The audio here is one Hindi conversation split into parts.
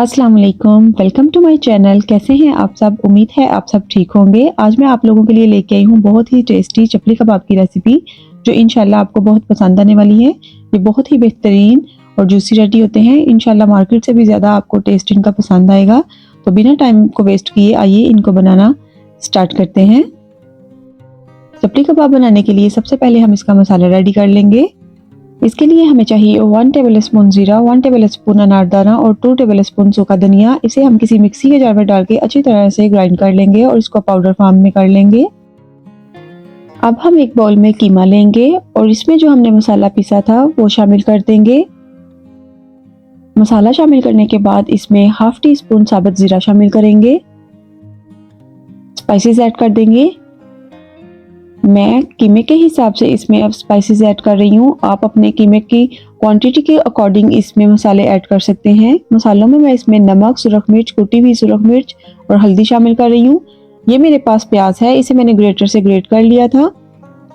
अस्सलाम वालेकुम, वेलकम टू माय चैनल। कैसे हैं आप सब? उम्मीद है आप सब ठीक होंगे। आज मैं आप लोगों के लिए लेके आई हूँ बहुत ही टेस्टी चपली कबाब की रेसिपी, जो इंशाल्लाह आपको बहुत पसंद आने वाली है। ये बहुत ही बेहतरीन और जूसी रेडी होते हैं। इंशाल्लाह मार्केट से भी ज़्यादा आपको टेस्ट इनका पसंद आएगा। तो बिना टाइम को वेस्ट किए आइए इनको बनाना स्टार्ट करते हैं। चपली कबाब बनाने के लिए सबसे पहले हम इसका मसाला रेडी कर लेंगे। इसके लिए हमें चाहिए 1 टेबलस्पून जीरा, 1 टेबलस्पून अनारदाना और 2 टेबलस्पून सूखा धनिया। इसे हम किसी मिक्सी के जार में डाल के अच्छी तरह से ग्राइंड कर लेंगे और इसको पाउडर फॉर्म में कर लेंगे। अब हम एक बाउल में कीमा लेंगे और इसमें जो हमने मसाला पीसा था वो शामिल कर देंगे। मसाला शामिल करने के बाद इसमें हाफ टी स्पून साबुत जीरा शामिल करेंगे। स्पाइसेस ऐड कर देंगे। मैं कीमे के हिसाब से इसमें अब स्पाइसेस ऐड कर रही हूँ। आप अपने कीमे की क्वांटिटी के अकॉर्डिंग इसमें मसाले ऐड कर सकते हैं। मसालों में मैं इसमें नमक, सुरख मिर्च, कुटी हुई सुरख मिर्च और हल्दी शामिल कर रही हूँ। ये मेरे पास प्याज है, इसे मैंने ग्रेटर से ग्रेट कर लिया था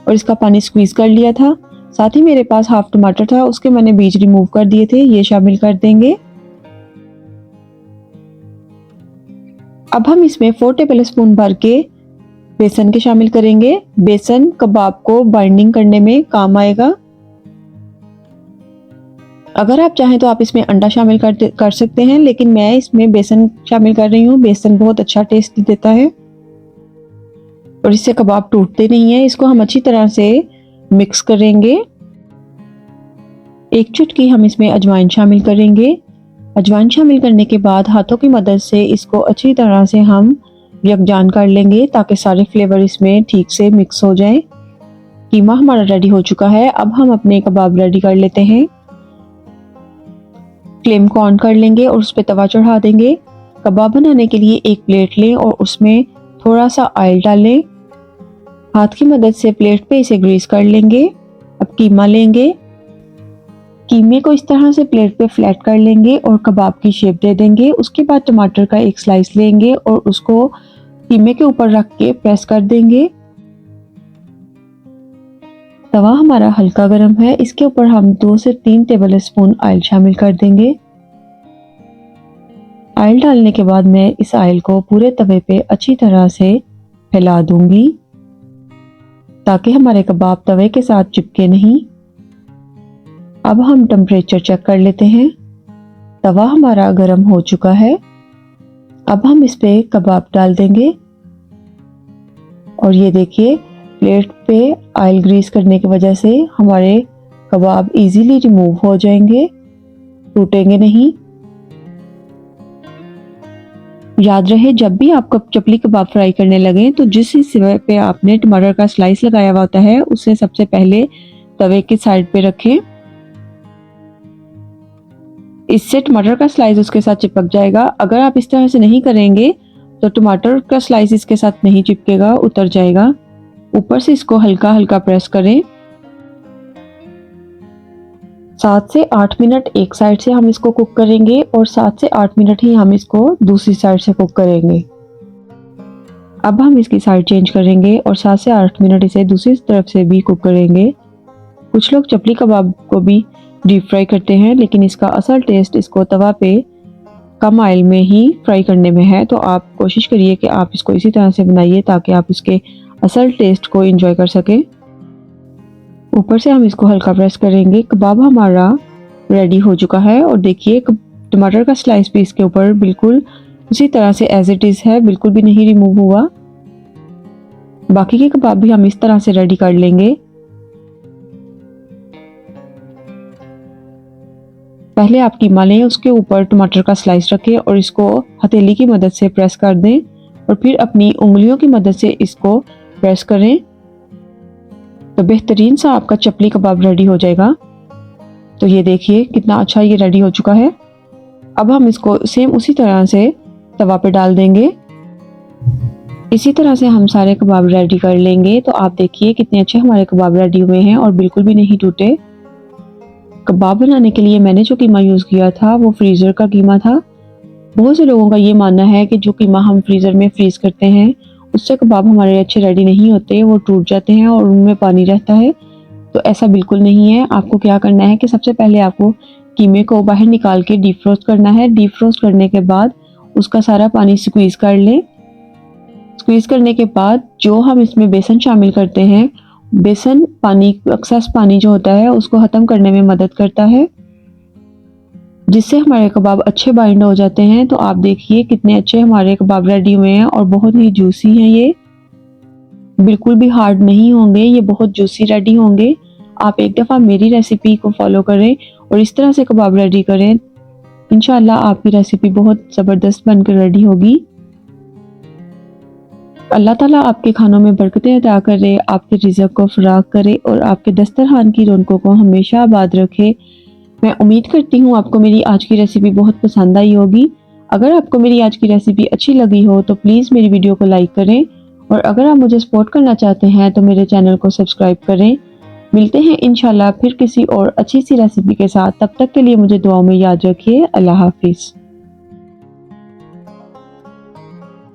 और इसका पानी स्क्वीज कर लिया था। साथ ही मेरे पास हाफ टमाटर था, उसके मैंने बीज रिमूव कर दिए थे, ये शामिल कर देंगे। अब हम इसमें 4 टेबलस्पून भर के बेसन के शामिल करेंगे। बेसन कबाब को बाइंडिंग करने में काम आएगा। अगर आप चाहें तो आप इसमें अंडा शामिल कर सकते हैं, लेकिन मैं इसमें बेसन शामिल कर रही हूँ। बेसन बहुत अच्छा टेस्ट देता है और इससे कबाब टूटते नहीं है। इसको हम अच्छी तरह से मिक्स करेंगे। एक चुटकी हम इसमें अजवाइन शामिल करेंगे। अजवाइन शामिल करने के बाद हाथों की मदद से इसको अच्छी तरह से हम यकजान कर लेंगे ताकि सारे फ्लेवर इसमें ठीक से मिक्स हो जाएं। कीमा हमारा रेडी हो चुका है। अब हम अपने कबाब रेडी कर लेते हैं। फ्लेम को ऑन कर लेंगे और उस पर तवा चढ़ा देंगे। कबाब बनाने के लिए एक प्लेट लें और उसमें थोड़ा सा ऑयल डालें। हाथ की मदद से प्लेट पे इसे ग्रीस कर लेंगे। अब कीमा लेंगे। कीमे को इस तरह से प्लेट पे फ्लैट कर लेंगे और कबाब की शेप दे देंगे। उसके बाद टमाटर का एक स्लाइस लेंगे और उसको कीमे के ऊपर रख के प्रेस कर देंगे। तवा हमारा हल्का गर्म है। इसके ऊपर हम 2 से 3 टेबलस्पून ऑयल शामिल कर देंगे। ऑयल डालने के बाद मैं इस ऑयल को पूरे तवे पे अच्छी तरह से फैला दूंगी ताकि हमारे कबाब तवे के साथ चिपके नहीं। अब हम टेम्परेचर चेक कर लेते हैं। तवा हमारा गर्म हो चुका है। अब हम इस पे कबाब डाल देंगे और ये देखिए प्लेट पे ऑयल ग्रीस करने की वजह से हमारे कबाब इजीली रिमूव हो जाएंगे, टूटेंगे नहीं। याद रहे जब भी आप चपली कबाब फ्राई करने लगे तो जिस हिस्से पे आपने टमाटर का स्लाइस लगाया हुआ होता है उसे सबसे पहले तवे की साइड पे रखें। इससे टमाटर का स्लाइस उसके साथ चिपक जाएगा। अगर आप इस तरह से नहीं करेंगे तो टमाटर का स्लाइस इसके साथ नहीं चिपकेगा, उतर जाएगा। ऊपर से इसको हल्का हल्का प्रेस करें। 7 से 8 मिनट एक साइड से हम इसको कुक करेंगे और 7 से 8 मिनट ही हम इसको दूसरी साइड से कुक करेंगे। अब हम इसकी साइड चेंज करेंगे और 7 से 8 मिनट इसे दूसरी तरफ से भी कुक करेंगे। कुछ लोग चपली कबाब को भी डीप फ्राई करते हैं, लेकिन इसका असल टेस्ट इसको तवा पे कम ऑयल में ही फ्राई करने में है। तो आप कोशिश करिए कि आप इसको इसी तरह से बनाइए ताकि आप इसके असल टेस्ट को एंजॉय कर सकें। ऊपर से हम इसको हल्का प्रेस करेंगे। कबाब हमारा रेडी हो चुका है और देखिए टमाटर का स्लाइस भी इसके ऊपर बिल्कुल उसी तरह से एज इट इज है, बिल्कुल भी नहीं रिमूव हुआ। बाकी के कबाब भी हम इस तरह से रेडी कर लेंगे। पहले आप कीमा लें, उसके ऊपर टमाटर का स्लाइस रखें और इसको हथेली की मदद से प्रेस कर दें और फिर अपनी उंगलियों की मदद से इसको प्रेस करें तो बेहतरीन सा आपका चपली कबाब रेडी हो जाएगा। तो ये देखिए कितना अच्छा ये रेडी हो चुका है। अब हम इसको सेम उसी तरह से तवा पे डाल देंगे। इसी तरह से हम सारे कबाब रेडी कर लेंगे। तो आप देखिए कितने अच्छे हमारे कबाब रेडी हुए हैं और बिल्कुल भी नहीं टूटे। कबाब बनाने के लिए मैंने जो कीमा यूज़ किया था वो फ्रीज़र का कीमा था। बहुत से लोगों का ये मानना है कि जो कीमा हम फ्रीज़र में फ्रीज़ करते हैं उससे कबाब हमारे अच्छे रेडी नहीं होते, वो टूट जाते हैं और उनमें पानी रहता है। तो ऐसा बिल्कुल नहीं है। आपको क्या करना है कि सबसे पहले आपको कीमे को बाहर निकाल के डीप फ्रोस्ट करना है। डीप फ्रोस्ट करने के बाद उसका सारा पानी स्क्वीज़ कर लें। स्क्वीज़ करने के बाद जो हम इसमें बेसन शामिल करते हैं, बेसन पानी एक्सेस पानी जो होता है उसको ख़त्म करने में मदद करता है, जिससे हमारे कबाब अच्छे बाइंड हो जाते हैं। तो आप देखिए कितने अच्छे हमारे कबाब रेडी हुए हैं और बहुत ही जूसी हैं। ये बिल्कुल भी हार्ड नहीं होंगे, ये बहुत जूसी रेडी होंगे। आप एक दफ़ा मेरी रेसिपी को फॉलो करें और इस तरह से कबाब रेडी करें, इंशाल्लाह आपकी रेसिपी बहुत ज़बरदस्त बनकर रेडी होगी। अल्लाह ताला आपके खानों में बरकतें अता करे, आपके रिज़्क़ को फ़राख करे और आपके दस्तरखान की रौनकों को हमेशा आबाद रखे। मैं उम्मीद करती हूँ आपको मेरी आज की रेसिपी बहुत पसंद आई होगी। अगर आपको मेरी आज की रेसिपी अच्छी लगी हो तो प्लीज़ मेरी वीडियो को लाइक करें और अगर आप मुझे सपोर्ट करना चाहते हैं तो मेरे चैनल को सब्सक्राइब करें। मिलते हैं इंशाल्लाह फिर किसी और अच्छी सी रेसिपी के साथ। तब तक के लिए मुझे दुआओं में याद रखिए। अल्लाह हाफ़िज़।